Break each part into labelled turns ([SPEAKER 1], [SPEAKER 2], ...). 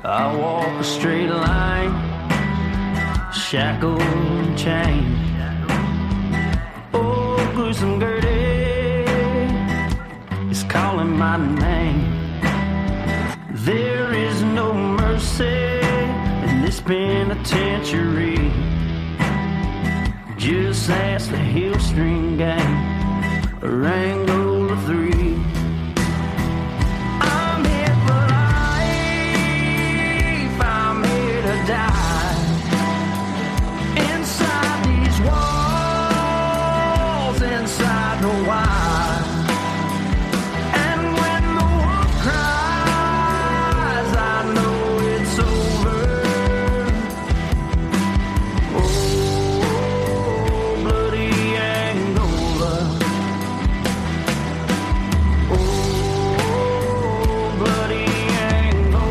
[SPEAKER 1] I walk a straight line, shackled and chained. Oh, gruesome Gertie is calling my name. There is no mercy in this penitentiary. Just ask the Hillstring Gang or Angola 3. I'm here for life, I'm here to die. Inside these walls, inside the wire. And when the wolf cries, I know it's over. Oh, bloody Angola. Oh, bloody Angola.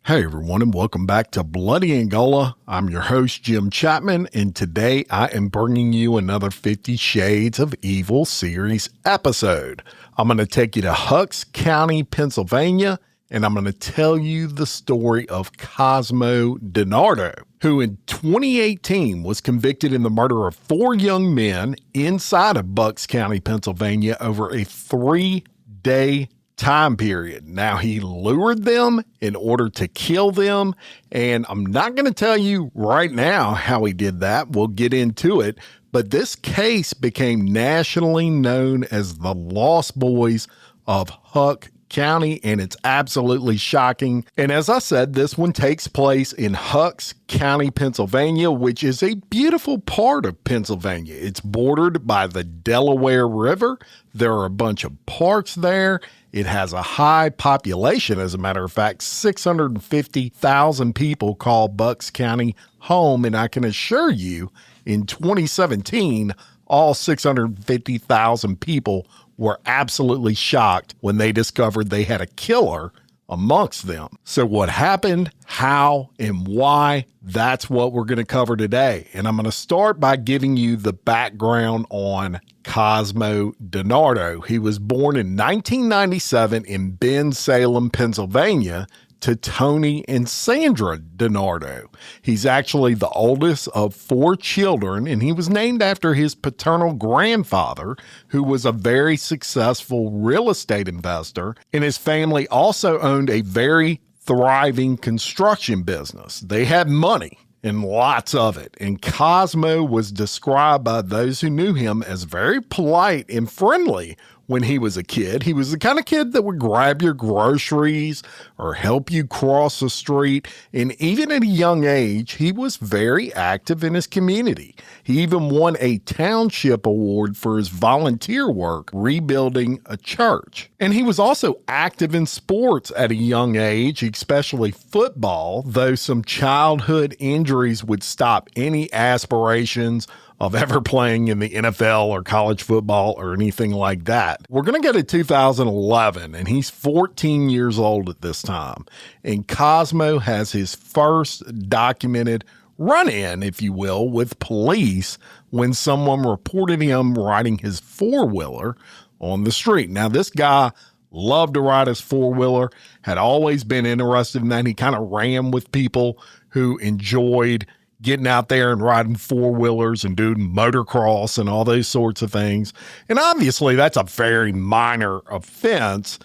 [SPEAKER 2] Hey everyone, and welcome back to Bloody Angola. I'm your host, Jim Chapman, and today I am bringing you another 50 Shades of Evil series episode. I'm going to take you to Hucks County, Pennsylvania, and I'm going to tell you the story of Cosmo DiNardo, who in 2018 was convicted in the murder of 4 young men inside of Bucks County, Pennsylvania over a 3-day time period. Now, he lured them in order to kill them, and I'm not going to tell you right now how he did that. We'll get into it, but this case became nationally known as the Lost Boys of Huck County, and it's absolutely shocking. And as I said, this one takes place in Hucks County, Pennsylvania, which is a beautiful part of Pennsylvania. It's bordered by the Delaware River. There are a bunch of parks there. It has a high population. As a matter of fact, 650,000 people call Bucks County home. And I can assure you, in 2017, all 650,000 people were absolutely shocked when they discovered they had a killer amongst them. So what happened, how, and why, that's what we're going to cover today. And I'm going to start by giving you the background on Cosmo DiNardo. He was born in 1997 in Bensalem, Pennsylvania, to Tony and Sandra DiNardo. He's actually the oldest of 4 children, and he was named after his paternal grandfather, who was a very successful real estate investor, and his family also owned a very thriving construction business. They had money, and lots of it. And Cosmo was described by those who knew him as very polite and friendly when he was a kid. He was the kind of kid that would grab your groceries or help you cross the street. And even at a young age, he was very active in his community. He even won a township award for his volunteer work rebuilding a church. And he was also active in sports at a young age, especially football, though some childhood injuries would stop any aspirations of ever playing in the NFL or college football or anything like that. We're going to go to 2011, and he's 14 years old at this time. And Cosmo has his first documented run-in, if you will, with police when someone reported him riding his four-wheeler on the street. Now, this guy loved to ride his four-wheeler, had always been interested in that. He kind of ran with people who enjoyed getting out there and riding four-wheelers and doing motocross and all those sorts of things. And obviously that's a very minor offense,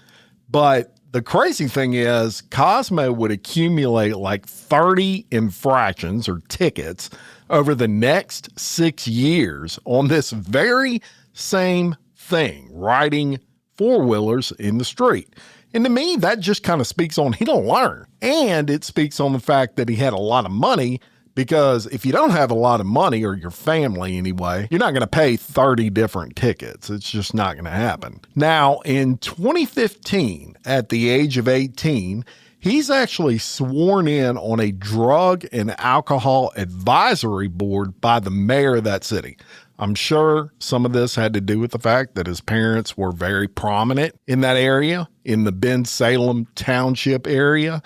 [SPEAKER 2] but the crazy thing is Cosmo would accumulate like 30 infractions or tickets over the next 6 years on this very same thing, riding four-wheelers in the street. And to me, that just kind of speaks on he don't learn. And it speaks on the fact that he had a lot of money, because if you don't have a lot of money, or your family anyway, you're not going to pay 30 different tickets. It's just not going to happen. Now, in 2015, at the age of 18, he's actually sworn in on a drug and alcohol advisory board by the mayor of that city. I'm sure some of this had to do with the fact that his parents were very prominent in that area, in the Bensalem Township area.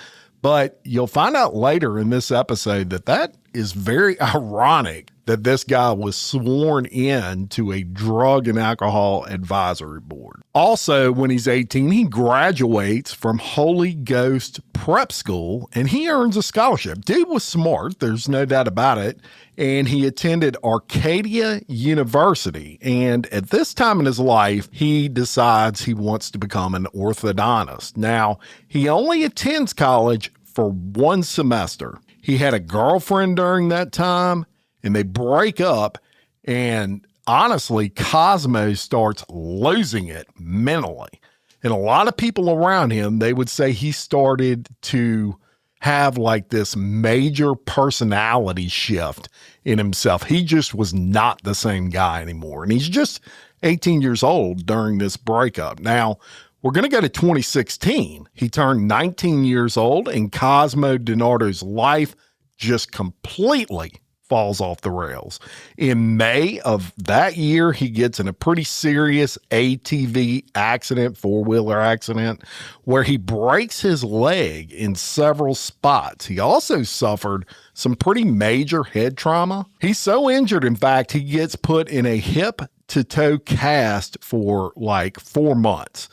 [SPEAKER 2] But you'll find out later in this episode that is very ironic that this guy was sworn in to a drug and alcohol advisory board. Also, when he's 18, he graduates from Holy Ghost Prep School and he earns a scholarship. Dude was smart, there's no doubt about it. And he attended Arcadia University. And at this time in his life, he decides he wants to become an orthodontist. Now, he only attends college for one semester. He had a girlfriend during that time, and they break up, and honestly, Cosmo starts losing it mentally. And a lot of people around him, they would say he started to have like this major personality shift in himself. He just was not the same guy anymore. And he's just 18 years old during this breakup. Now, we're going to go to 2016. He turned 19 years old, and Cosmo DiNardo's life just completely falls off the rails. In May of that year, he gets in a pretty serious ATV accident, four-wheeler accident, where he breaks his leg in several spots. He also suffered some pretty major head trauma. He's so injured, in fact, he gets put in a hip-to-toe cast for like 4 months.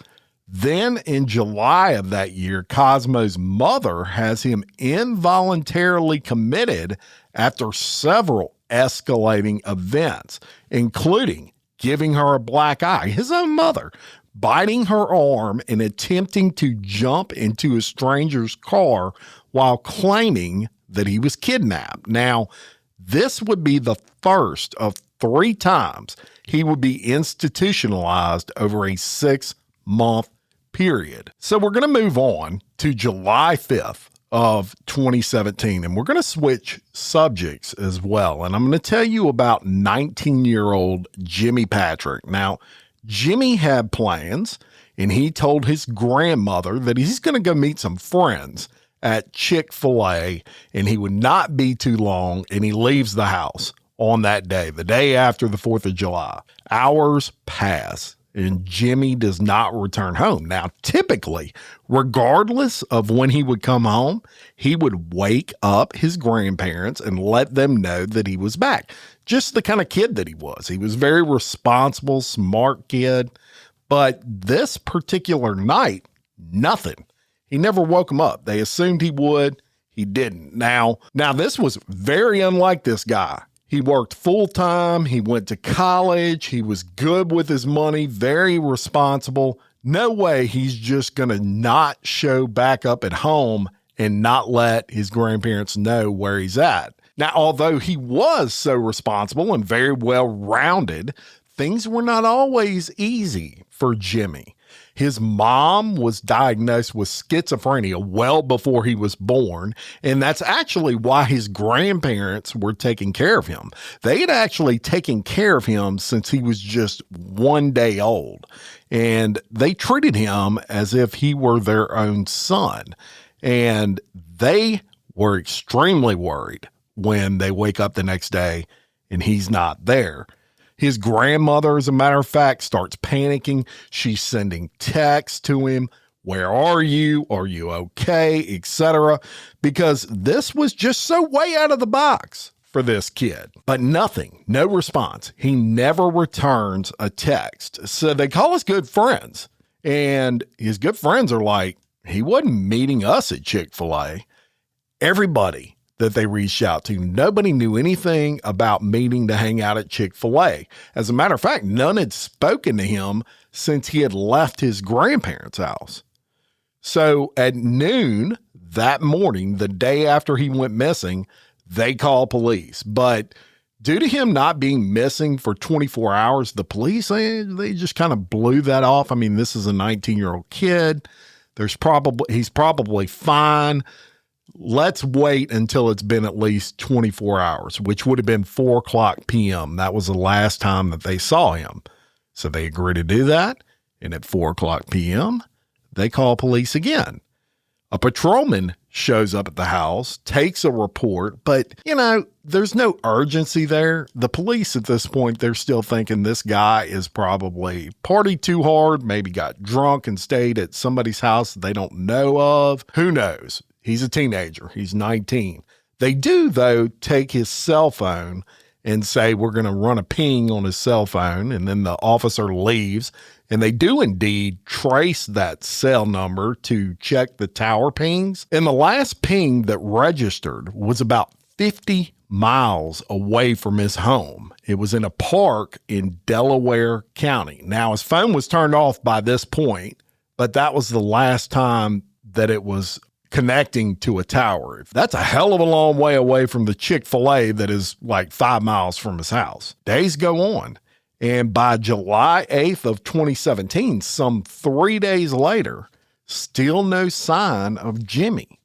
[SPEAKER 2] Then in July of that year, Cosmo's mother has him involuntarily committed after several escalating events, including giving her a black eye, his own mother, biting her arm and attempting to jump into a stranger's car while claiming that he was kidnapped. Now, this would be the first of 3 times he would be institutionalized over a 6-month period. So we're going to move on to July 5th of 2017, and we're going to switch subjects as well. And I'm going to tell you about 19-year-old Jimi Patrick. Now, Jimmy had plans, and he told his grandmother that he's going to go meet some friends at Chick-fil-A, and he would not be too long, and he leaves the house on that day, the day after the 4th of July. Hours pass, and Jimmy does not return home. Now, typically, regardless of when he would come home, he would wake up his grandparents and let them know that he was back. Just the kind of kid that he was. He was very responsible, smart kid. But this particular night, nothing. He never woke him up. They assumed he would. He didn't. Now this was very unlike this guy. He worked full-time. He went to college. He was good with his money, very responsible. No way he's just going to not show back up at home and not let his grandparents know where he's at. Now, although he was so responsible and very well-rounded, things were not always easy for Jimmy. His mom was diagnosed with schizophrenia well before he was born, and that's actually why his grandparents were taking care of him. They had actually taken care of him since he was just 1 day old, and they treated him as if he were their own son, and they were extremely worried when they wake up the next day and he's not there. His grandmother, as a matter of fact, starts panicking. She's sending texts to him. Where are you? Are you okay? Etc. Because this was just so way out of the box for this kid. But nothing, no response. He never returns a text. So they call his good friends. And his good friends are like, he wasn't meeting us at Chick-fil-A. Everybody that they reached out to, nobody knew anything about meeting to hang out at Chick-fil-A. As a matter of fact, none had spoken to him since he had left his grandparents' house. So at noon that morning, the day after he went missing, they call police. But due to him not being missing for 24 hours, the police, they just kind of blew that off. I mean, this is a 19-year-old kid. He's probably fine. Let's wait until it's been at least 24 hours, which would have been 4:00 p.m. That was the last time that they saw him. So they agreed to do that. And at 4:00 p.m., they call police again. A patrolman shows up at the house, takes a report, but, there's no urgency there. The police at this point, they're still thinking this guy is probably partied too hard, maybe got drunk and stayed at somebody's house they don't know of. Who knows? He's a teenager. He's 19. They do, though, take his cell phone and say, we're going to run a ping on his cell phone. And then the officer leaves. And they do indeed trace that cell number to check the tower pings. And the last ping that registered was about 50 miles away from his home. It was in a park in Delaware County. Now, his phone was turned off by this point, but that was the last time that it was connecting to a tower. That's a hell of a long way away from the Chick-fil-A that is like 5 miles from his house. Days go on. And by July 8th of 2017, some 3 days later, still no sign of Jimmy.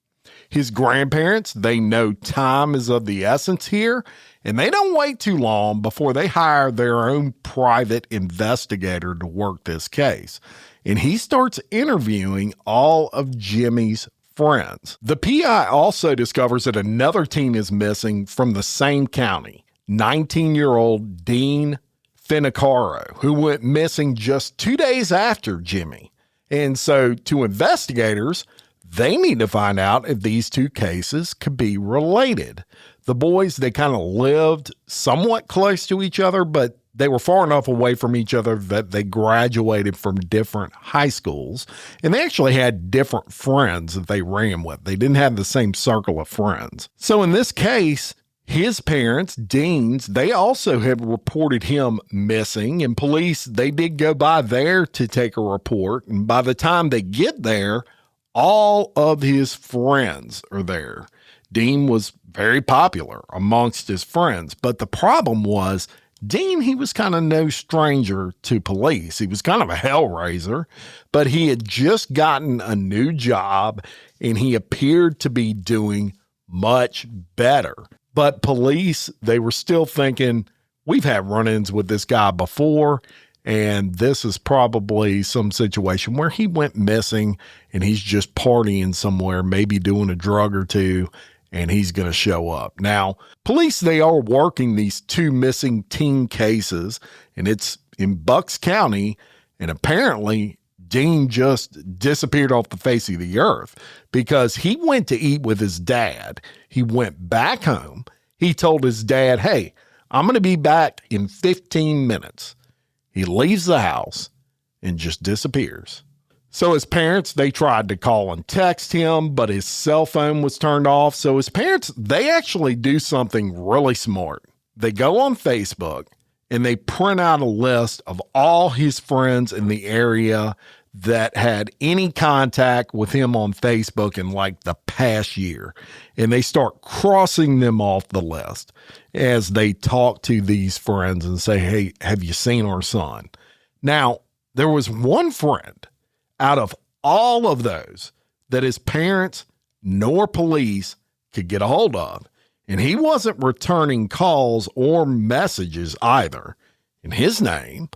[SPEAKER 2] His grandparents, they know time is of the essence here, and they don't wait too long before they hire their own private investigator to work this case. And he starts interviewing all of Jimmy's friends. The PI also discovers that another teen is missing from the same county, 19-year-old Dean Finnecaro, who went missing just 2 days after Jimmy. And so to investigators, they need to find out if these two cases could be related. The boys, they kind of lived somewhat close to each other, but they were far enough away from each other that they graduated from different high schools. And they actually had different friends that they ran with. They didn't have the same circle of friends. So in this case, his parents, Dean's, they also had reported him missing, and police, they did go by there to take a report. And by the time they get there, all of his friends are there. Dean was very popular amongst his friends, but the problem was Dean, he was kind of no stranger to police. He was kind of a hellraiser, but he had just gotten a new job and he appeared to be doing much better. But police, they were still thinking, we've had run-ins with this guy before, and this is probably some situation where he went missing and he's just partying somewhere, maybe doing a drug or two, and he's going to show up. Now, police, they are working these two missing teen cases, and it's in Bucks County, and apparently Dean just disappeared off the face of the earth because he went to eat with his dad. He went back home. He told his dad, hey, I'm going to be back in 15 minutes. He leaves the house and just disappears. So his parents, they tried to call and text him, but his cell phone was turned off. So his parents, they actually do something really smart. They go on Facebook and they print out a list of all his friends in the area that had any contact with him on Facebook in like the past year. And they start crossing them off the list as they talk to these friends and say, hey, have you seen our son? Now, there was one friend out of all of those that his parents nor police could get a hold of. And he wasn't returning calls or messages either. And his name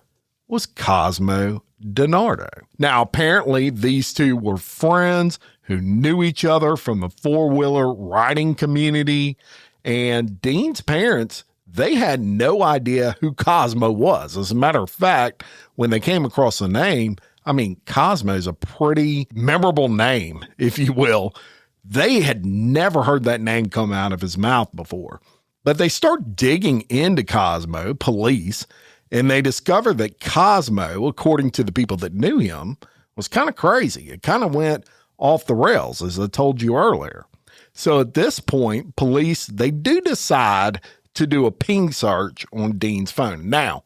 [SPEAKER 2] was Cosmo DiNardo. Now, apparently, these two were friends who knew each other from the four-wheeler riding community. And Dean's parents, they had no idea who Cosmo was. As a matter of fact, when they came across the name, I mean, Cosmo is a pretty memorable name, if you will. They had never heard that name come out of his mouth before. But they start digging into Cosmo, police, and they discovered that Cosmo, according to the people that knew him, was kind of crazy. It kind of went off the rails, as I told you earlier. So at this point, police, they do decide to do a ping search on Dean's phone. Now,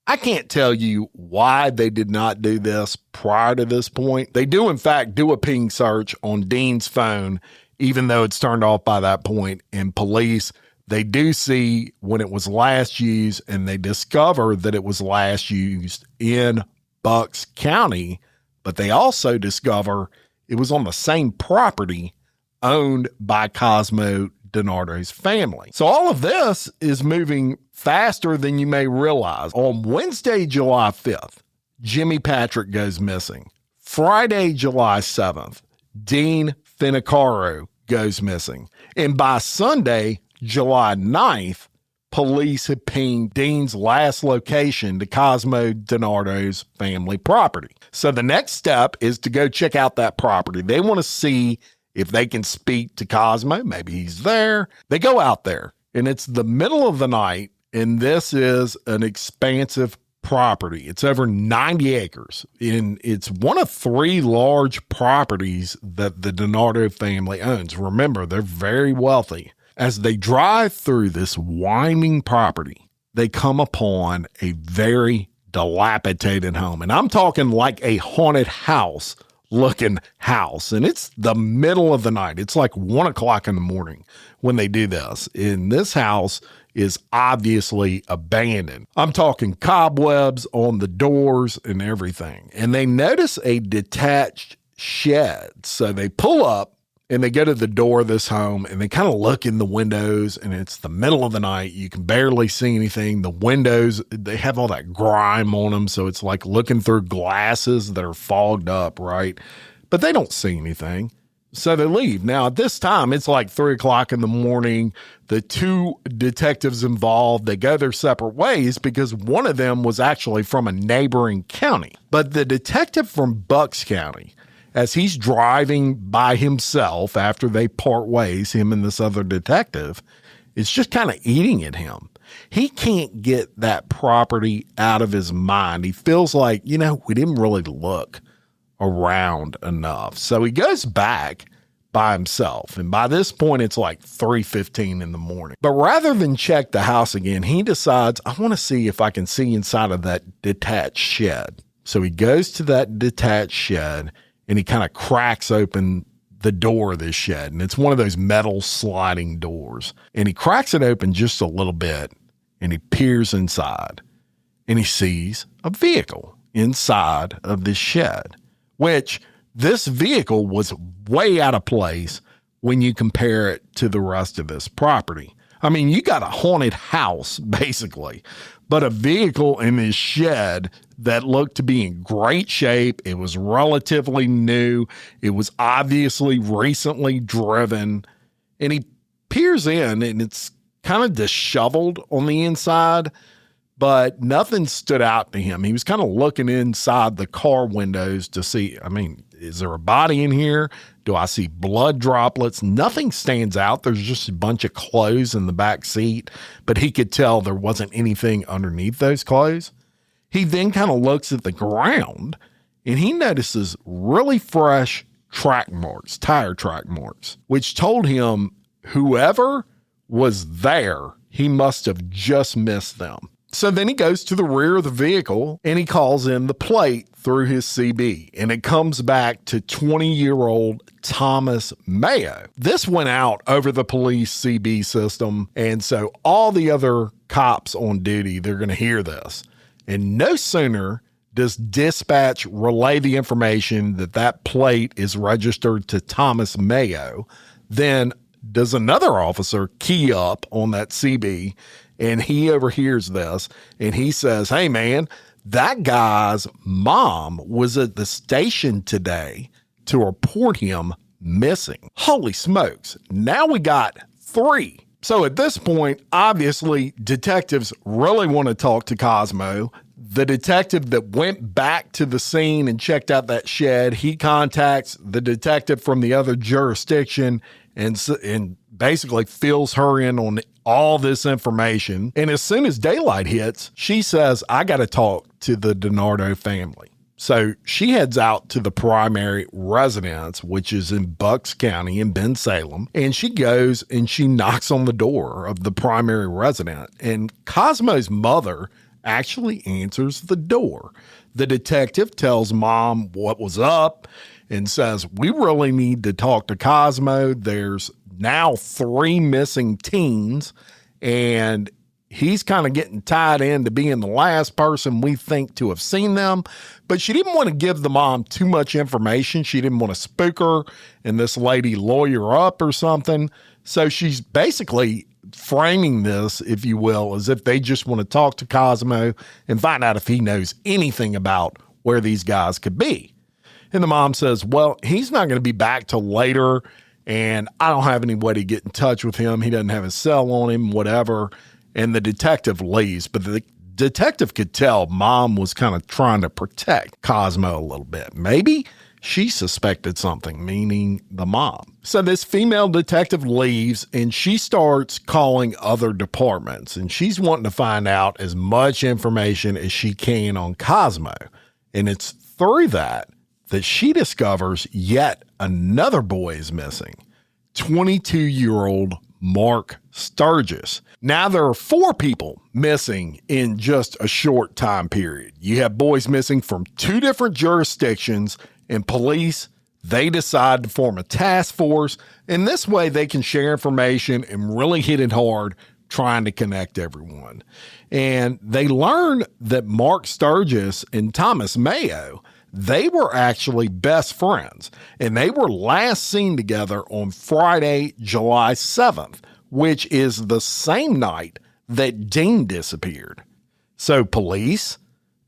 [SPEAKER 2] I can't tell you why they did not do this prior to this point. They do, in fact, do a ping search on Dean's phone, even though it's turned off by that point. And police, they do see when it was last used, and they discover that it was last used in Bucks County, but they also discover it was on the same property owned by Cosmo DiNardo's family. So all of this is moving faster than you may realize. On Wednesday, July 5th, Jimi Patrick goes missing. Friday, July 7th, Dean Finnecaro goes missing. And by Sunday, July 9th, police had pinged Dean's last location to Cosmo DiNardo's family property. So the next step is to go check out that property. They want to see if they can speak to Cosmo, maybe he's there. They go out there, and it's the middle of the night, and this is an expansive property. It's over 90 acres, and it's one of 3 large properties that the DiNardo family owns. Remember, they're very wealthy. As they drive through this winding property, they come upon a very dilapidated home. And I'm talking like a haunted house looking house. And it's the middle of the night. It's like 1 o'clock in the morning when they do this. And this house is obviously abandoned. I'm talking cobwebs on the doors and everything. And they notice a detached shed. So they pull up and they go to the door of this home and they kind of look in the windows, and it's the middle of the night. You can barely see anything. The windows, they have all that grime on them. So it's like looking through glasses that are fogged up, right? But they don't see anything. So they leave. Now, at this time, it's like 3 o'clock in the morning. The 2 detectives involved, they go their separate ways because one of them was actually from a neighboring county. But the detective from Bucks County, as he's driving by himself after they part ways, him and this other detective, is just kind of eating at him. He can't get that property out of his mind. He feels like, we didn't really look around enough. So he goes back by himself. And by this point, it's like 3:15 in the morning. But rather than check the house again, he decides, I want to see if I can see inside of that detached shed. So he goes to that detached shed and he kind of cracks open the door of this shed. And it's one of those metal sliding doors. And he cracks it open just a little bit and he peers inside and he sees a vehicle inside of this shed, which this vehicle was way out of place when you compare it to the rest of this property. I mean, you got a haunted house, basically, but a vehicle in this shed that looked to be in great shape. It was relatively new. It was obviously recently driven. And he peers in, and it's kind of disheveled on the inside, but nothing stood out to him. He was kind of looking inside the car windows to see, is there a body in here? Do I see blood droplets? Nothing stands out. There's just a bunch of clothes in the back seat, but he could tell there wasn't anything underneath those clothes. He then kind of looks at the ground and he notices really fresh tire track marks, which told him whoever was there, he must have just missed them. So then he goes to the rear of the vehicle and he calls in the plate through his CB, and it comes back to 20-year-old Thomas Mayo. This went out over the police CB system, and so all the other cops on duty, they're going to hear this. And no sooner does dispatch relay the information that that plate is registered to Thomas Mayo than does another officer key up on that CB, and he overhears this, and he says, hey, man, that guy's mom was at the station today to report him missing. Holy smokes. Now we got 3. So at this point, obviously, detectives really want to talk to Cosmo. The detective that went back to the scene and checked out that shed, he contacts the detective from the other jurisdiction and basically fills her in on all this information. And as soon as daylight hits, she says, I got to talk to the DiNardo family. So she heads out to the primary residence, which is in Bucks County in Bensalem. And she goes and she knocks on the door of the primary resident. And Cosmo's mother actually answers the door. The detective tells mom what was up and says, we really need to talk to Cosmo. There's now 3 missing teens, and he's kind of getting tied into being the last person we think to have seen them. But she didn't want to give the mom too much information. She didn't want to spook her and this lady lawyer up or something. So she's basically framing this, if you will, as if they just want to talk to Cosmo and find out if he knows anything about where these guys could be. And the mom says, well, he's not going to be back till later, and I don't have any way to get in touch with him. He doesn't have his cell on him, whatever. And the detective leaves, but the detective could tell mom was kind of trying to protect Cosmo a little bit. Maybe she suspected something, meaning the mom. So this female detective leaves and she starts calling other departments, and she's wanting to find out as much information as she can on Cosmo. And it's through that she discovers yet another boy is missing, 22-year-old Mark Sturgis. Now there are 4 people missing in just a short time period. You have boys missing from 2 different jurisdictions, and police, they decide to form a task force, and this way they can share information and really hit it hard trying to connect everyone. And they learn that Mark Sturgis and Thomas Mayo, they were actually best friends, and they were last seen together on Friday, July 7th, which is the same night that Dean disappeared. So police,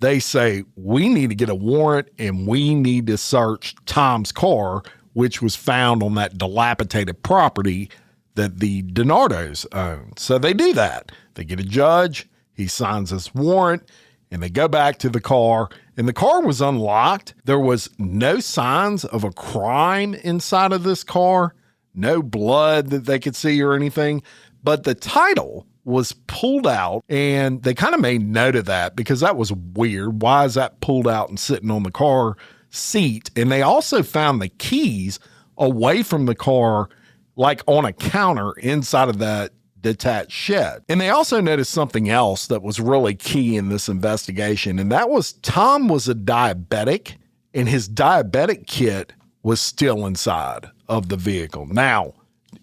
[SPEAKER 2] they say, we need to get a warrant and we need to search Tom's car, which was found on that dilapidated property that the DiNardos own. So they do that. They get a judge, he signs this warrant, and they go back to the car, and the car was unlocked. There was no signs of a crime inside of this car, no blood that they could see or anything, but the title was pulled out, and they kind of made note of that because that was weird. Why is that pulled out and sitting on the car seat? And they also found the keys away from the car, like on a counter inside of that detached shed. And they also noticed something else that was really key in this investigation, and that was Tom was a diabetic, and his diabetic kit was still inside of the vehicle. Now,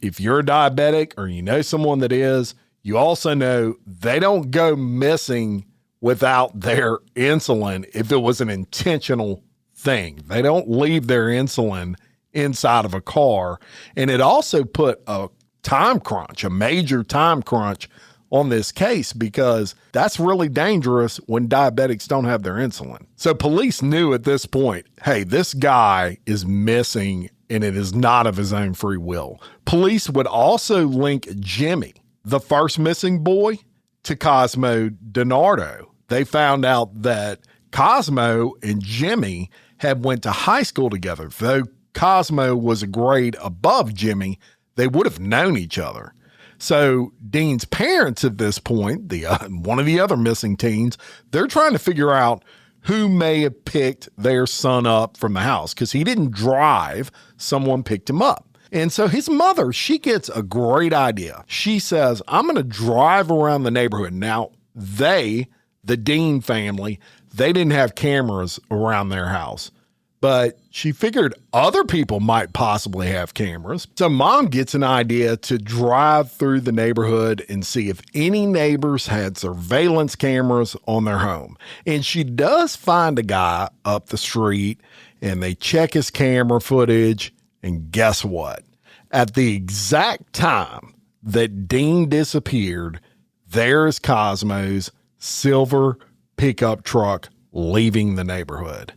[SPEAKER 2] if you're a diabetic or you know someone that is, you also know they don't go missing without their insulin if it was an intentional thing. They don't leave their insulin inside of a car. And it also put a time crunch, a major time crunch on this case, because that's really dangerous when diabetics don't have their insulin. So police knew at this point, hey, this guy is missing and it is not of his own free will. Police would also link Jimmy, the first missing boy, to Cosmo DiNardo. They found out that Cosmo and Jimmy had went to high school together. Though Cosmo was a grade above Jimmy, they would have known each other. So Dean's parents at this point, one of the other missing teens, they're trying to figure out who may have picked their son up from the house, because he didn't drive. Someone picked him up. And so his mother, she gets a great idea. She says, I'm going to drive around the neighborhood. Now, the Dean family, they didn't have cameras around their house, but she figured other people might possibly have cameras. So mom gets an idea to drive through the neighborhood and see if any neighbors had surveillance cameras on their home. And she does find a guy up the street, and they check his camera footage. And guess what? At the exact time that Dean disappeared, there's Cosmo's silver pickup truck leaving the neighborhood.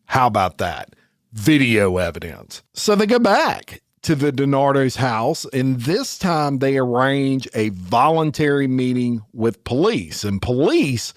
[SPEAKER 2] How about that? Video evidence. So they go back to the DiNardo's house, and this time they arrange a voluntary meeting with police. And police,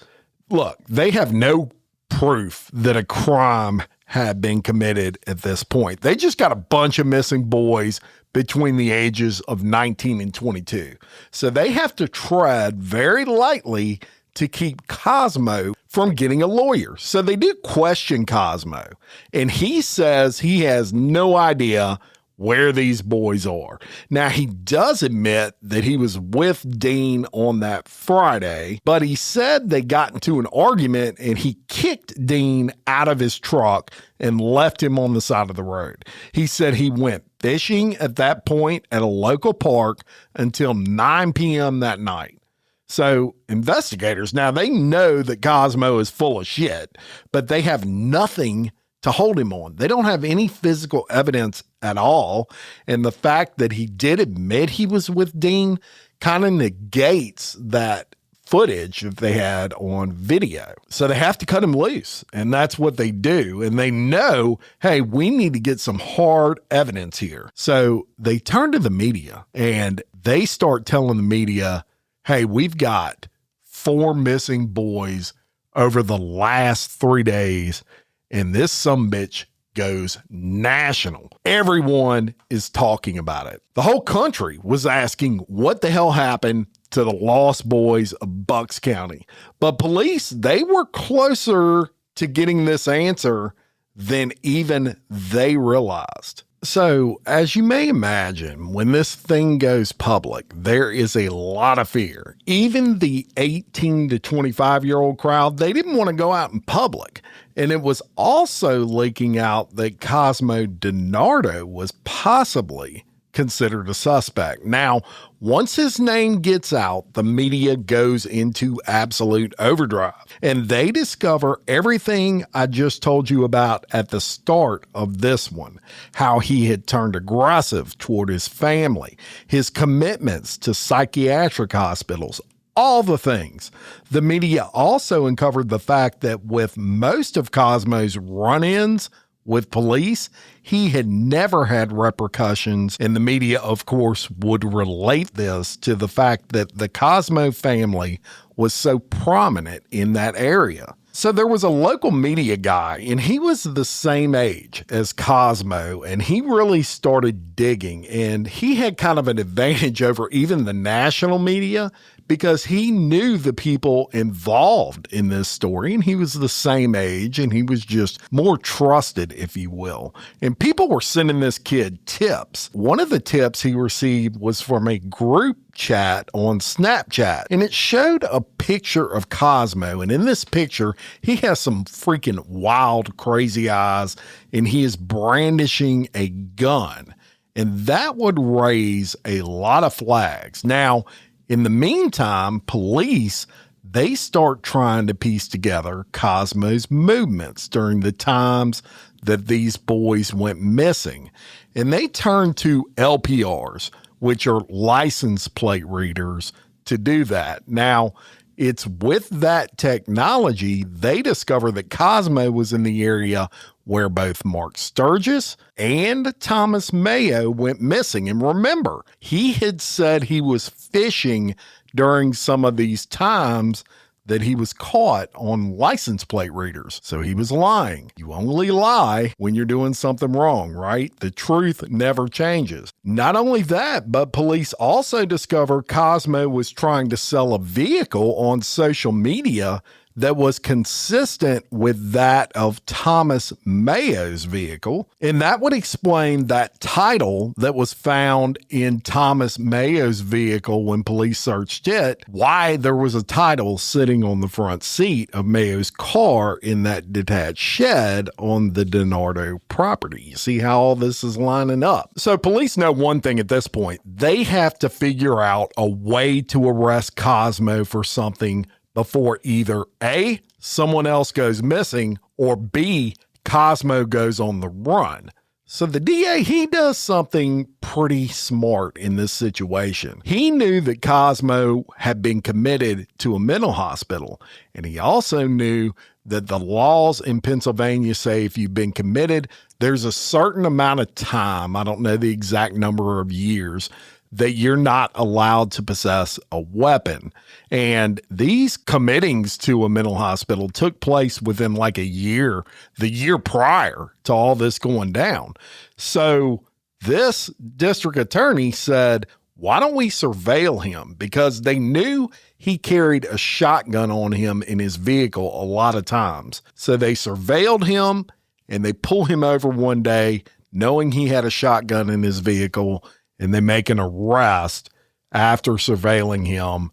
[SPEAKER 2] look, they have no proof that a crime had been committed at this point. They just got a bunch of missing boys between the ages of 19 and 22. So they have to tread very lightly to keep Cosmo from getting a lawyer. So they do question Cosmo, and he says he has no idea where these boys are. Now, he does admit that he was with Dean on that Friday, but he said they got into an argument and he kicked Dean out of his truck and left him on the side of the road. He said he went fishing at that point at a local park until 9 p.m. that night. So investigators, now they know that Cosmo is full of shit, but they have nothing to hold him on. They don't have any physical evidence at all. And the fact that he did admit he was with Dean kind of negates that footage that they had on video. So they have to cut him loose. And that's what they do. And they know, hey, we need to get some hard evidence here. So they turn to the media and they start telling the media, hey, we've got 4 missing boys over the last 3 days. And this sumbitch goes national. Everyone is talking about it. The whole country was asking what the hell happened to the lost boys of Bucks County. But police, they were closer to getting this answer than even they realized. So, as you may imagine, when this thing goes public, there is a lot of fear. Even the 18 to 25-year-old crowd, they didn't want to go out in public. And it was also leaking out that Cosmo DiNardo was possibly considered a suspect. Now, once his name gets out, the media goes into absolute overdrive, and they discover everything I just told you about at the start of this one. How he had turned aggressive toward his family, his commitments to psychiatric hospitals, all the things. The media also uncovered the fact that with most of Cosmo's run-ins with police, he had never had repercussions, and the media, of course, would relate this to the fact that the Cosmo family was so prominent in that area. So there was a local media guy, and he was the same age as Cosmo, and he really started digging, and he had kind of an advantage over even the national media because he knew the people involved in this story, and he was the same age, and he was just more trusted, if you will. And people were sending this kid tips. One of the tips he received was from a group chat on Snapchat, and it showed a picture of Cosmo, and in this picture he has some freaking wild, crazy eyes, and he is brandishing a gun, and that would raise a lot of flags. Now, in the meantime, police, they start trying to piece together Cosmo's movements during the times that these boys went missing, and they turn to LPRs, which are license plate readers, to do that. Now, it's with that technology, they discover that Cosmo was in the area where both Mark Sturgis and Thomas Mayo went missing. And remember, he had said he was fishing during some of these times that he was caught on license plate readers. So he was lying. You only lie when you're doing something wrong, right? The truth never changes. Not only that, but police also discover Cosmo was trying to sell a vehicle on social media that was consistent with that of Thomas Mayo's vehicle. And that would explain that title that was found in Thomas Mayo's vehicle when police searched it, why there was a title sitting on the front seat of Mayo's car in that detached shed on the DiNardo property. You see how all this is lining up? So police know one thing at this point. They have to figure out a way to arrest Cosmo for something before either A, someone else goes missing, or B, Cosmo goes on the run. So the DA, he does something pretty smart in this situation. He knew that Cosmo had been committed to a mental hospital, and he also knew that the laws in Pennsylvania say if you've been committed, there's a certain amount of time, I don't know the exact number of years, that you're not allowed to possess a weapon. And these committings to a mental hospital took place within like a year, the year prior to all this going down. So this district attorney said, why don't we surveil him? Because they knew he carried a shotgun on him in his vehicle a lot of times. So they surveilled him and they pull him over one day knowing he had a shotgun in his vehicle, and they make an arrest after surveilling him,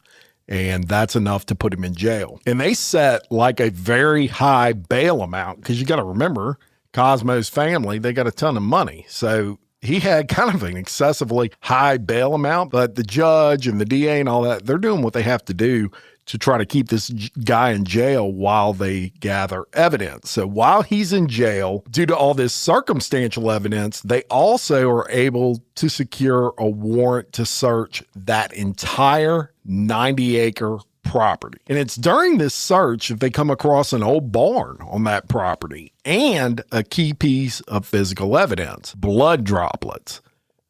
[SPEAKER 2] and that's enough to put him in jail. And they set like a very high bail amount, because you got to remember, Cosmo's family, they got a ton of money. So he had kind of an excessively high bail amount, but the judge and the DA and all that, they're doing what they have to do to try to keep this guy in jail while they gather evidence. So while he's in jail, due to all this circumstantial evidence, they also are able to secure a warrant to search that entire 90-acre property. And it's during this search that they come across an old barn on that property and a key piece of physical evidence, blood droplets.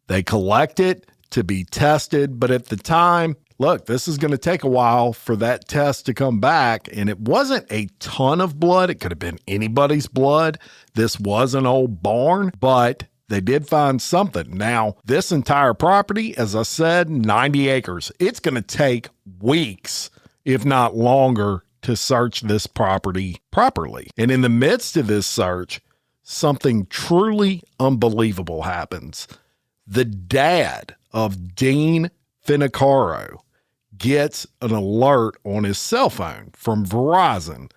[SPEAKER 2] They collect it to be tested, but at the time, look, this is going to take a while for that test to come back. And it wasn't a ton of blood. It could have been anybody's blood. This was an old barn, but they did find something. Now, this entire property, as I said, 90 acres. It's going to take weeks, if not longer, to search this property properly. And in the midst of this search, something truly unbelievable happens. The dad of Dean Finnecaro gets an alert on his cell phone from Verizon.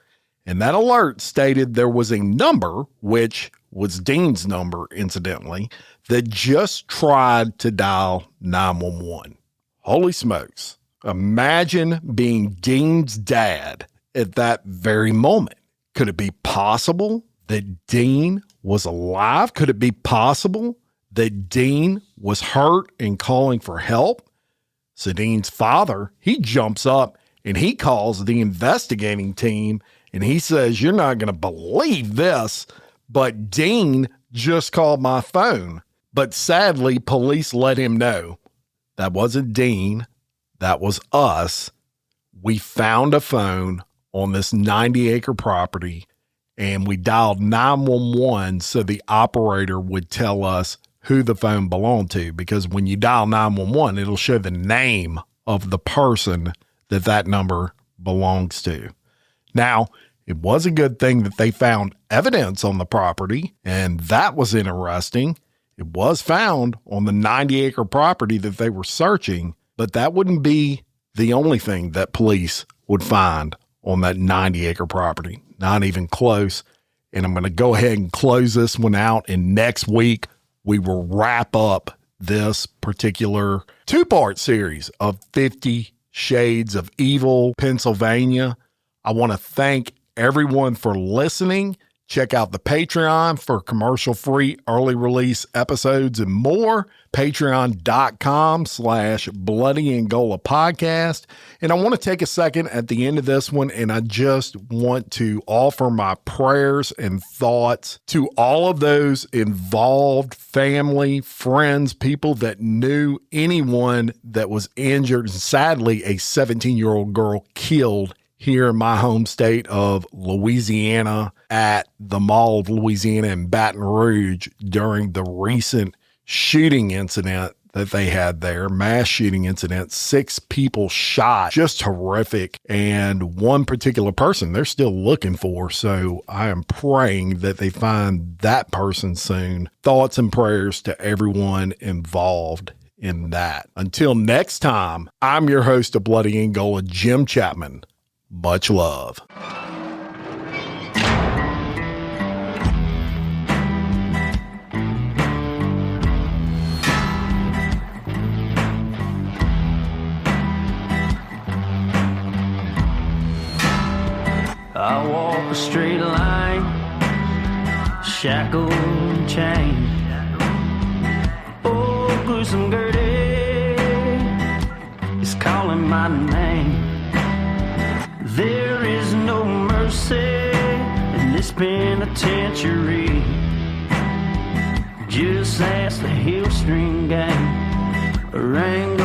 [SPEAKER 2] And that alert stated there was a number, which was Dean's number, incidentally, that just tried to dial 911. Holy smokes. Imagine being Dean's dad at that very moment. Could it be possible that Dean was alive? Could it be possible that Dean was hurt and calling for help? So Dean's father, he jumps up and he calls the investigating team and he says, "You're not going to believe this, but Dean just called my phone." But sadly, police let him know that wasn't Dean. That was us. We found a phone on this 90-acre property and we dialed 911 so the operator would tell us who the phone belonged to, because when you dial 911, it'll show the name of the person that number belongs to. Now, it was a good thing that they found evidence on the property, and that was interesting. It was found on the 90-acre property that they were searching, but that wouldn't be the only thing that police would find on that 90-acre property. Not even close. And I'm going to go ahead and close this one out, and next week we will wrap up this particular two-part series of 50 Shades of Evil, Pennsylvania. I want to thank everyone for listening. Check out the Patreon for commercial-free early release episodes and more. Patreon.com/Bloody Angola Podcast. And I want to take a second at the end of this one, and I just want to offer my prayers and thoughts to all of those involved, family, friends, people that knew anyone that was injured. And sadly, a 17-year-old girl killed here in my home state of Louisiana at the Mall of Louisiana in Baton Rouge during the recent shooting incident that they had there, mass shooting incident, 6 people shot, just horrific. And one particular person they're still looking for. So I am praying that they find that person soon. Thoughts and prayers to everyone involved in that. Until next time, I'm your host of Bloody Angola, Jim Chapman. Much love.
[SPEAKER 1] I walk a straight line, shackled and chained. Oh, gruesome Gertie is calling my name. There is no mercy in this penitentiary. Just ask the Hill String Gang or Angola